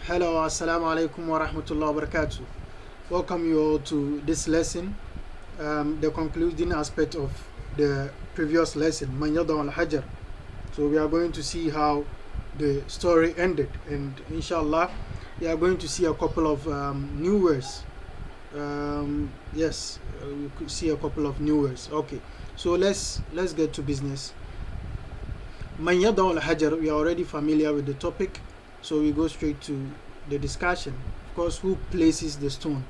Hello, assalamu alaikum wa rahmatullahi wa barakatuh. Welcome you all to this lesson, the concluding aspect of the previous lesson, Man Yada al-Hajar. So we are going to see how the story ended, and inshallah we are going to see a couple of new words. Yes, we could see a couple of new words. Okay, so let's get to business. Man Yada al-Hajar, we are already familiar with the topic, so we go straight to the discussion. Of course, who places the stone?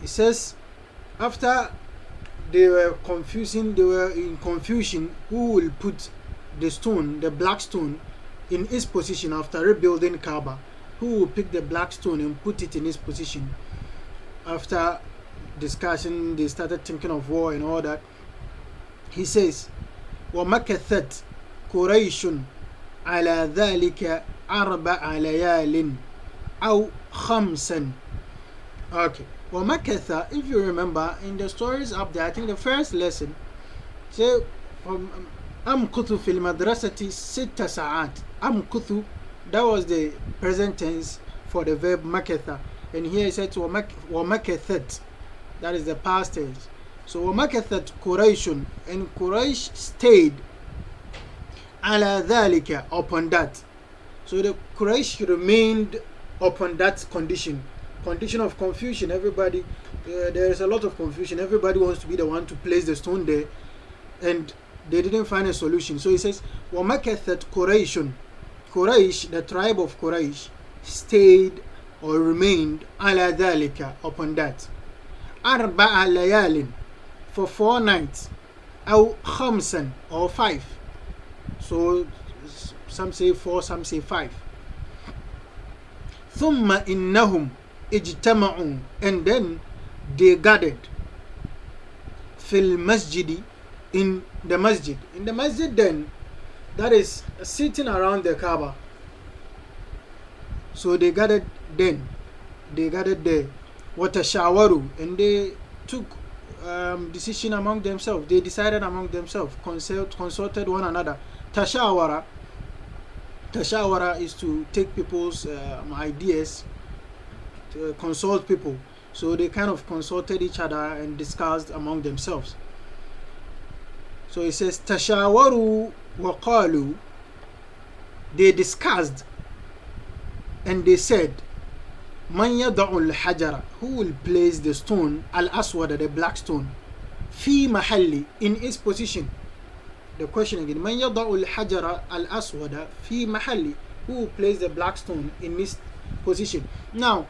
It says, after they were in confusion who will put the stone, the black stone, in its position after rebuilding Kaaba. Who will pick the black stone and put it in its position? After discussion, they started thinking of war and all that. He says, وَمَكَثَتْ قُرَيْشٌ على ذلك 4 ليال أو 5. Okay. وَمَكَثَ, if you remember in the stories up there, I think the first lesson, say أمكث في المدرسة 6 ساعات. أمكث, that was the present tense for the verb makatha, and here it said وَمَكَثَتْ, that is the past tense. So وَمَكَثَتْ قُرَيْشٌ, and Quraysh stayed على ذلك, upon that. So the Quraysh remained upon that condition of confusion. Everybody, there is a lot of confusion. Everybody wants to be the one to place the stone there, and they didn't find a solution. So he says, وَمَكَثَتْ قُرَيْشٌ, Quraysh, the tribe of Quraysh, stayed or remained على ذلك, upon that. 4 ليال, for 4 nights. أو 5, or 5. So some say 4, some say 5. ثم إنهم اجتمعوا, and then they gathered في المسجد, in the masjid. In the masjid, then, that is sitting around the Kaaba. So they gathered there. وتشاوروا, and they took decision among themselves. They decided among themselves, consulted one another. Tashawara is to take people's ideas, to consult people. So they kind of consulted each other and discussed among themselves. So it says tashawaru wa qalu, they discussed and they said, man yada'u al-hajara, who will place the stone, al-aswada, the black stone, fi mahalli, in its position. The question again, man yada'u al-hajara al-aswada fi mahalli, who will place the black stone in its position. Now,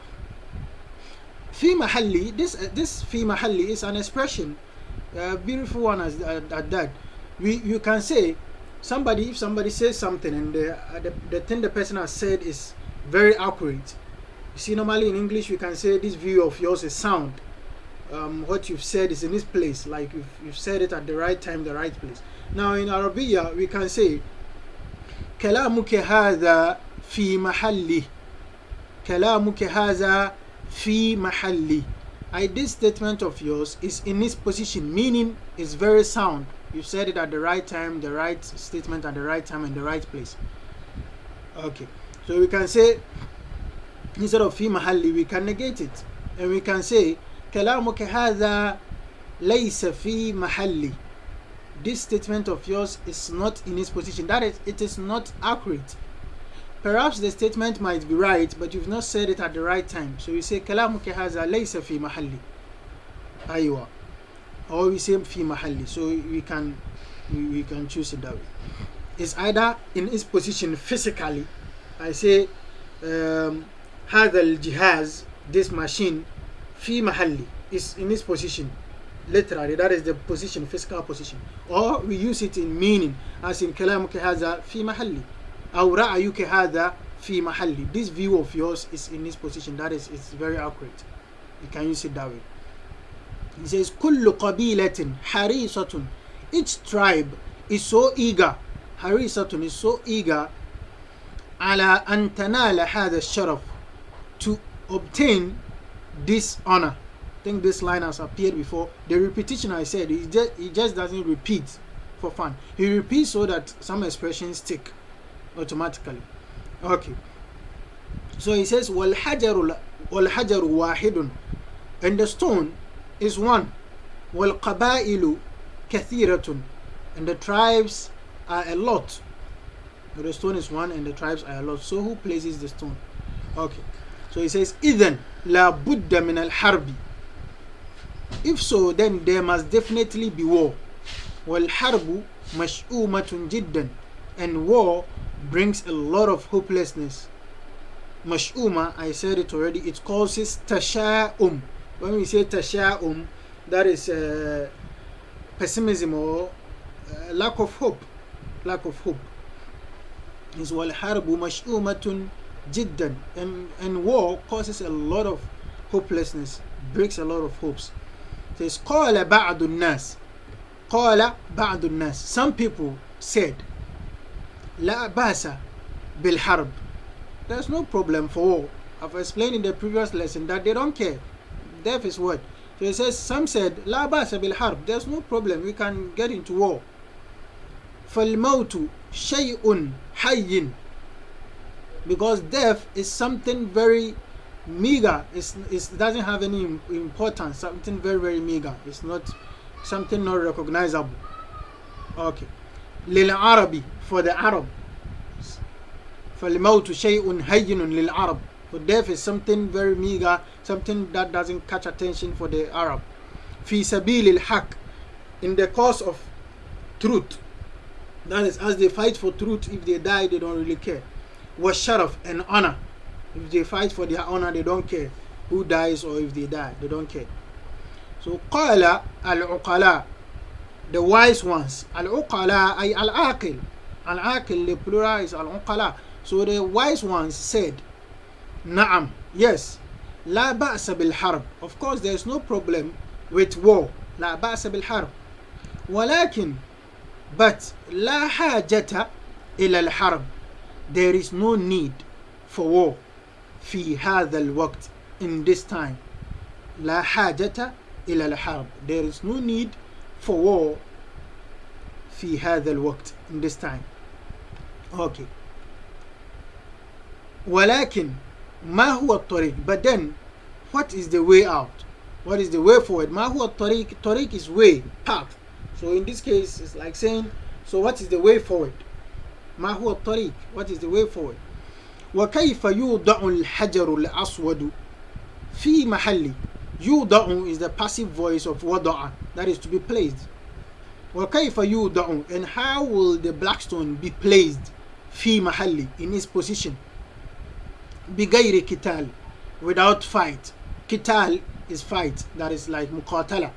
fi mahalli, this fi mahalli is an expression, a beautiful one at that. You can say, if somebody says something and the thing the person has said is very accurate. You see, normally in English we can say this view of yours is sound. What you've said is in this place, like you've said it at the right time, the right place. Now in Arabiya we can say كلامك هذا في محله, كلامك هذا في محله. This statement of yours is in its position, meaning it's very sound. You said it at the right time, the right statement at the right time, in the right place. Okay, so we can say, instead of fi mahalli, we can negate it, and we can say كلامك هذا ليس في محلي. This statement of yours is not in its position. That is, it is not accurate. Perhaps the statement might be right, but you've not said it at the right time. So we say كلامك هذا ليس في محلي. أيوة. Or we say في محلي. So we can choose it that way. It's either in its position physically. I say هذا الجهاز, this machine, في محلي, is in its position. Literally, that is the position, physical position. Or we use it in meaning, as in كلامك هذا في محلي. أو رأيك هذا في محلي. This view of yours is in this position. That is, it's very accurate. You can use it that way. He says كل قبيلة حريصة. Each tribe is so eager. حريصة is so eager على أن تنال هذا الشرف, to obtain this honor. I think this line has appeared before. The repetition I said, he just doesn't repeat for fun. He repeats so that some expressions stick automatically. Okay. So he says وَالْحَجَرُ وَاحِدٌ, and the stone is one. وَالْقَبَائِلُ كَثِيرَةٌ, and the tribes are a lot. So the stone is one and the tribes are a lot. So who places the stone? Okay. So he says إِذَنْ لَا بُدَّ مِنَ الْحَرْبِ, if so, then there must definitely be war. وَالْحَرْبُ مَشْؤُومَةٌ جِدًّا, and war brings a lot of hopelessness. Mash'uma, I said it already, it causes tasha'um. When we say tasha'um, that is pessimism or lack of hope. Lack of hope. Is وَالْحَرْبُ مَشْؤُومَةٌ جِدًّا, and war causes a lot of hopelessness, breaks a lot of hopes. It says قَالَ بَعْضُ النَّاسِ, قَالَ بَعْضُ النَّاسِ, some people said لَا بَأْسَ بِالْحَرْبِ, there's no problem for war. I've explained in the previous lesson that they don't care. Death is what? So it says, some said لَا بَأْسَ بِالْحَرْبِ, there's no problem, we can get into war. فَالْمَوْتُ شَيْءٌ حَيٍّ, because death is something very meager. It doesn't have any importance, something very, very meager. It's not something not recognizable. Okay. لِلْعَرَبِ, for the Arab. فَالْمَوْتُ شَيْءٌ هَيِّنٌ لِلْعَرَبِ, for death is something very meager, something that doesn't catch attention for the Arab. فِي سَبِيلِ الْحَقِّ, in the cause of truth. That is, as they fight for truth, if they die, they don't really care. وَالشَّرَفْ, and honor. If they fight for their honor, they don't care who dies, or if they die, they don't care. So قَالَ الْعُقَلَاء, the wise ones. Al-uqala ay al-aqil. Al-aqil, the plural is al-uqala. So the wise ones said, Na'am, yes. La ba'sa bil-harb, of course there is no problem with war. La ba'sa bil-harb. Walakin, but la hajata ila al-harb, there is no need for war. Fi hadha al-waqt, in this time. La hajata ila al-harb, there is no need for war. في هذا الوقت, in this time. Okay. ولكن ما هو الطريق, but then what is the way out? What is the way forward? ما هو الطريق? طريق is way, path. So in this case it's like saying, so what is the way forward? ما هو الطريق? What is the way forward? وكيف يوضع الحجر الأسود في محل. يوضع is the passive voice of وضع, that is to be placed. وكيف يوضع, and how will the black stone be placed في محل, in its position. بغير قتال, without fight. قتال is fight, that is like مقاتلة,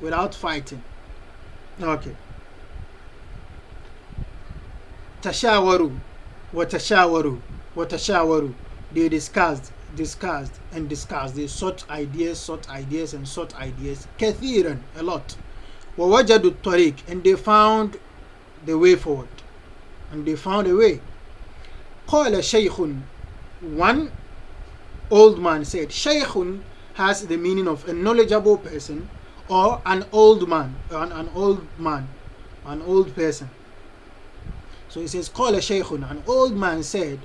without fighting. Okay. تشاوروا وتشاوروا وتشاوروا, they discussed and discussed. They sought ideas and sought ideas. كثيرا, a lot. ووجدوا الطريق, and they found the way forward, and they found a way. قال شيخ, one old man said. شيخ has the meaning of a knowledgeable person or an old man, an old person. So he says قال شيخ, an old man said,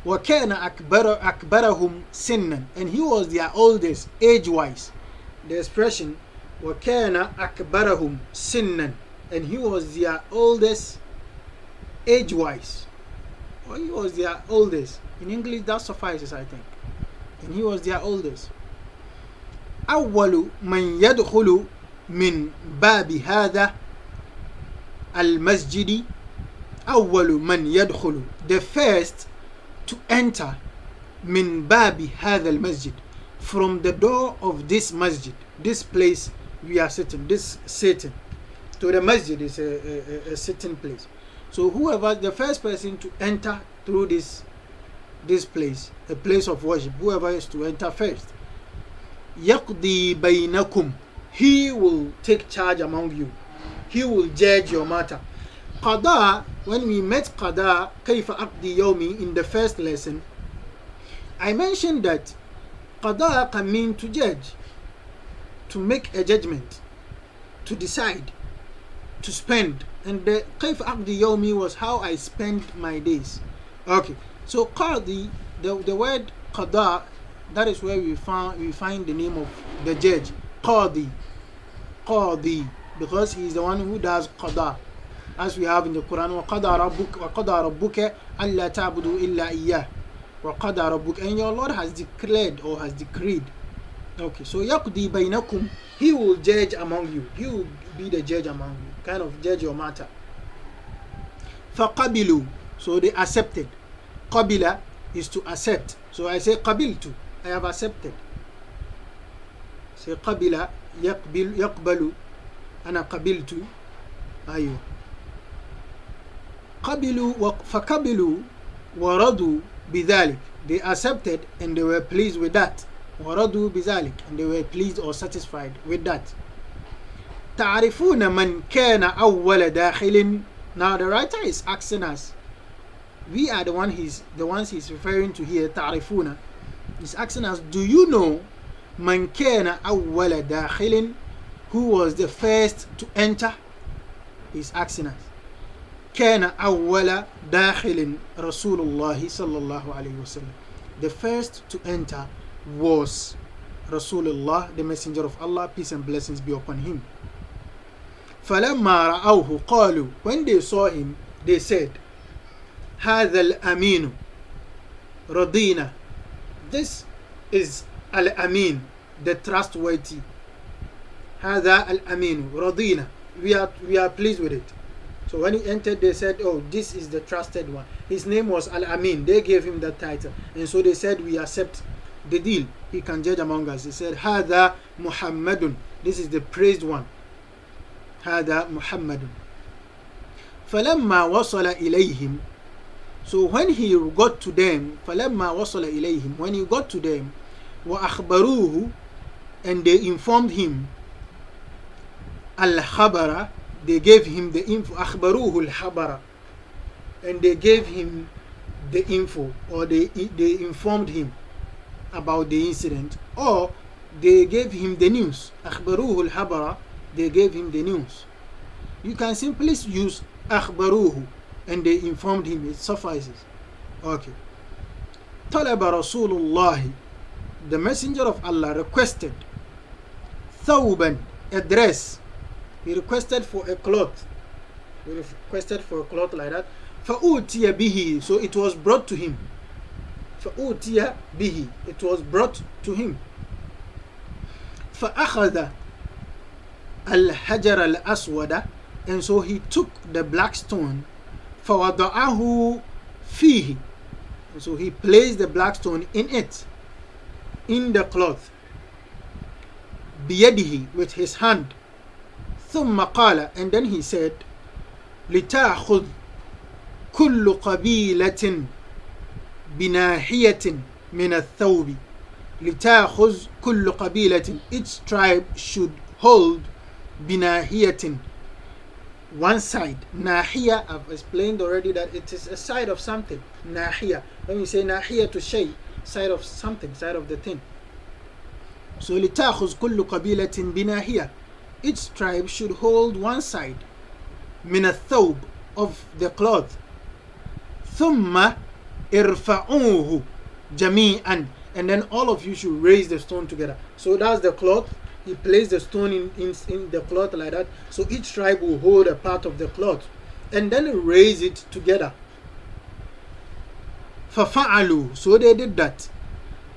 وكان أكبرهم سنا, and he was their oldest age-wise. The expression وكان أكبرهم سنا, and he was their oldest age-wise, or he was their oldest. In English that suffices, I think. And he was their oldest. أول من يدخل من باب هذا المسجد, أول من يدخل, the first to enter, من باب هذا المسجد, from the door of this masjid, this place we are sitting, this sitting. So the masjid is a sitting place. So whoever, the first person to enter through this place, a place of worship, whoever is to enter first, يقضي بينكم, he will take charge among you, he will judge your matter. قضاء, when we met قضاء كيف أقضي يومي in the first lesson, I mentioned that قضاء can mean to judge, to make a judgment, to decide, to spend. And the كيف أقضي يومي was how I spend my days. Okay, so قاضي the word qada, that is where we find the name of the judge, qadi, because he is the one who does qada, as we have in the Quran, وَقَضَى رَبُّكَ أَلَّا تَعْبُدُوا إِلَّا إِيَّهُ وَقَضَى رَبُّكَ, and your Lord has declared or has decreed. Okay, so يَقْضِي بَيْنَكُمْ, he will judge among you, he will be the judge among you, kind of judge your matter. فَقَبِلُوا, so they accepted. Qabila is to accept. So I say qabiltu, I have accepted. Say qabila yaqbalu, ana qabiltu. Ayo. Qabilu faqabilu wa radu bidhalik, they accepted and they were pleased with that. Wa radu bidhalik, and they were pleased or satisfied with that. Ta'rifuna man kana awwala dakhilin. Now the writer is asking us, we are the ones he's referring to here. Ta'rifuna, he's asking us, do you know man kana awwala dakhilin, who was the first to enter? He's asking us. Kana awwala dakhilin Rasulullah sallallahu alayhi wasallam, the first to enter was Rasulullah, the messenger of Allah, peace and blessings be upon him. فَلَمَّا رَأَوْهُ قَالُوا, when they saw him, they said, هَذَا الْأَمِينُ رَضِينَ, this is Al-Amin, the trustworthy. هَذَا الْأَمِينُ رَضِينَ, we are pleased with it. So when he entered, they said, oh, this is the trusted one. His name was Al-Amin. They gave him that title. And so they said, we accept the deal. He can judge among us. He said, هَذَا مُحَمَّدٌ, this is the praised one. هذا محمد. فلما وصل إليهم, so when he got to them, فلما وصل إليهم, when he got to them, وأخبروه, and they informed him, الخبر, they gave him the info, أخبروه الخبر, and they gave him the info, or they informed him about the incident, or they gave him the news. أخبروه الخبر, they gave him the news. You can simply use أخبروه, and they informed him, it suffices. Okay. طلب رسول الله, the messenger of Allah requested ثوبا, a dress. He requested for a cloth. He requested for a cloth like that. فأوتي به, so it was brought to him. فأوتي به, it was brought to him. فأخذ الحجر الأسود, and so he took the black stone. فوضعه فيه, and so he placed the black stone in it, in the cloth. بيده, with his hand. ثم قال, and then he said, لتأخذ كل قبيلة بناحية من الثوب. لتأخذ كل قبيلة, each tribe should hold بناحية, one side. Nahiya, I've explained already that it is a side of something. Nahiya, when we say nahiya to shay, side of something, side of the thing. So لتأخذ كل قبيلة بناحية, each tribe should hold one side. من الثوب, of the cloth. ثم ارفعوه جميعا, and then all of you should raise the stone together. So that's the cloth. He placed the stone in the cloth like that. So each tribe will hold a part of the cloth and then raise it together. فَفَعَلُوا, so they did that.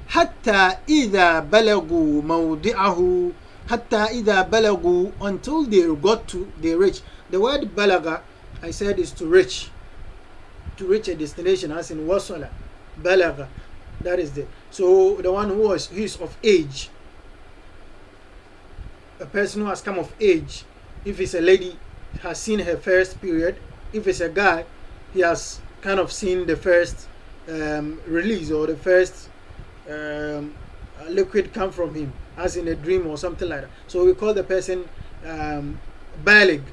حَتَّى إِذَا بَلَغُوا مَوْضِعَهُ, حَتَّى إِذَا بَلَغُوا, until they got to, they reach. The word balaga, I said, is to reach a destination, as in wasala. Balaga, that is the, so the one who is of age. A person who has come of age. If it's a lady, has seen her first period. If it's a guy, he has kind of seen the first release, or the first liquid come from him, as in a dream or something like that. So we call the person balig.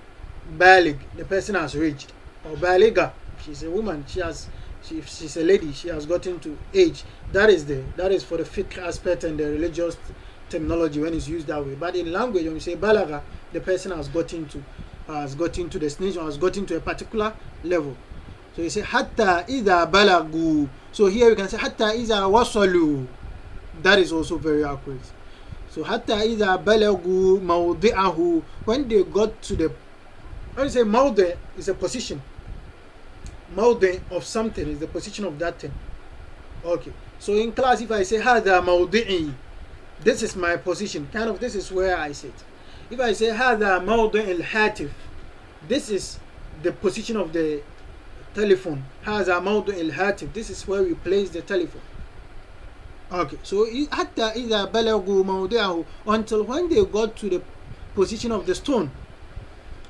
Balig, the person has reached. Or baliga, she's a woman, she's a lady, she has gotten to age. That is for the fiqh aspect and the religious terminology when it's used that way. But in language, when you say balaga, the person has gotten to destination, has gotten to a particular level. So you say hatta idha balagu. So here we can say hatta idha wasalu. That is also very accurate. So hatta idha balagu mawdi'ahu, when they got to the, when you say mawdi' is a position. Mawdi' of something is the position of that thing. Okay. So in class, if I say hadha mawdi'i, this is my position. Kind of, this is where I sit. If I say hadha mawdi' al-hatif, this is the position of the telephone. Hadha mawdi' al-hatif, this is where we place the telephone. Okay, so hatta idha balagu mawdi'ahu, until when they got to the position of the stone.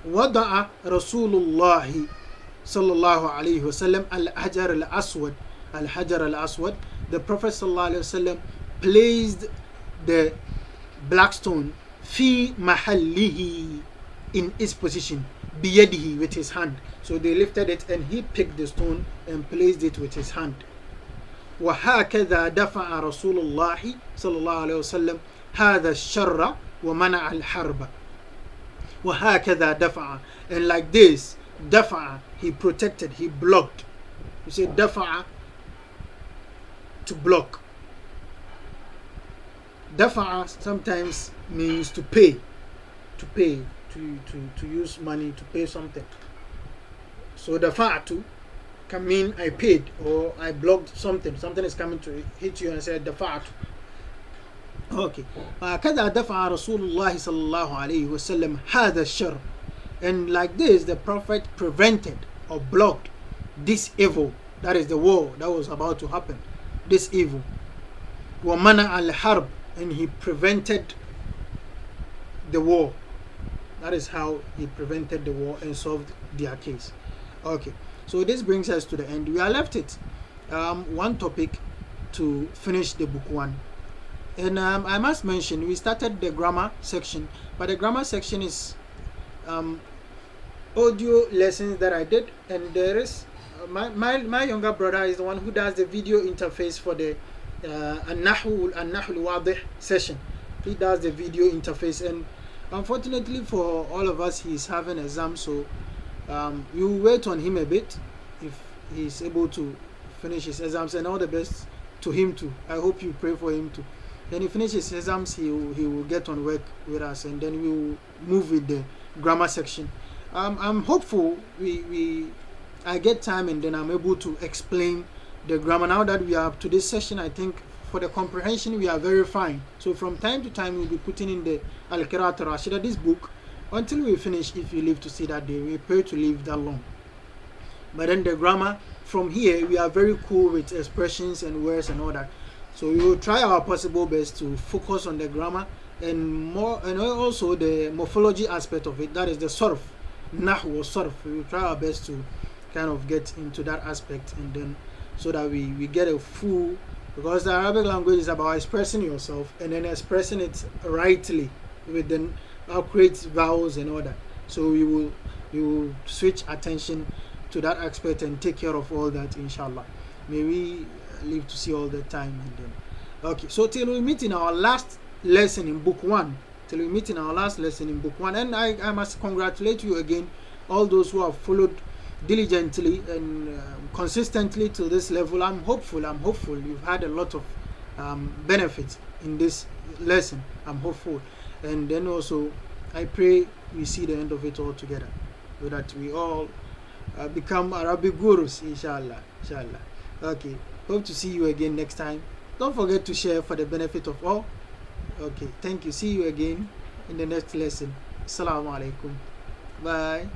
Wada'a Rasulullah sallallahu alayhi wasallam al-hajar al-aswad. Al-hajar al-aswad, the Prophet sallallahu alayhi wasallam placed the black stone fi mahallihi, in its position, biyadihi, with his hand. So they lifted it and he picked the stone and placed it with his hand. وهكذا دفع رسول الله صلى الله عليه وسلم هذا الشر ومنع الحرب. وهكذا دفع, and like this, دفع, he protected, he blocked. You say دفع, to block. Dafa'a sometimes means to pay, to use money to pay something. So dafa'atu can mean I paid or I blocked something. Something is coming to hit you and I said dafa'atu. Okay. كذا دفع رسول الله صلى الله عليه وسلم هذا الشر. And like this, the Prophet prevented or blocked this evil. That is the war that was about to happen. This evil. وَمَنَعَ الْحَرْبِ, and he prevented the war. That is how he prevented the war and solved their case. Okay, so this brings us to the end. We are left it one topic to finish the book one. And I must mention, we started the grammar section, but the grammar section is audio lessons that I did, and there is my younger brother is the one who does the video interface for the An-Nahwu al-Wadih session. He does the video interface, and unfortunately for all of us, he's having exams, so we will wait on him a bit if he's able to finish his exams, and all the best to him too. I hope you pray for him too. When he finishes his exams, he will get on work with us, and then we will move with the grammar section. I'm hopeful I get time and then I'm able to explain the grammar. Now that we are up to this session, I think for the comprehension we are very fine. So from time to time we'll be putting in the AL-QIRA-ATUr-RAASHIDA, this book, until we finish, if you live to see that day. We pray to live that long. But then the grammar, from here we are very cool with expressions and words and all that. So we will try our possible best to focus on the grammar and more, and also the morphology aspect of it. That is the sarf, nahwu or sarf. We will try our best to kind of get into that aspect, and then so that we get a full, because the Arabic language is about expressing yourself and then expressing it rightly with the accurate vowels and all that. So we will switch attention to that aspect and take care of all that, inshallah. May we live to see all the time. And then okay, so till we meet in our last lesson in book one, and I must congratulate you again, all those who have followed diligently and consistently to this level. I'm hopeful you've had a lot of benefits in this lesson. I'm hopeful, and then also I pray we see the end of it all together, so that we all become Arabic gurus, inshallah. Okay, hope to see you again next time. Don't forget to share for the benefit of all. Okay, thank you. See you again in the next lesson. Assalamu alaikum. Bye.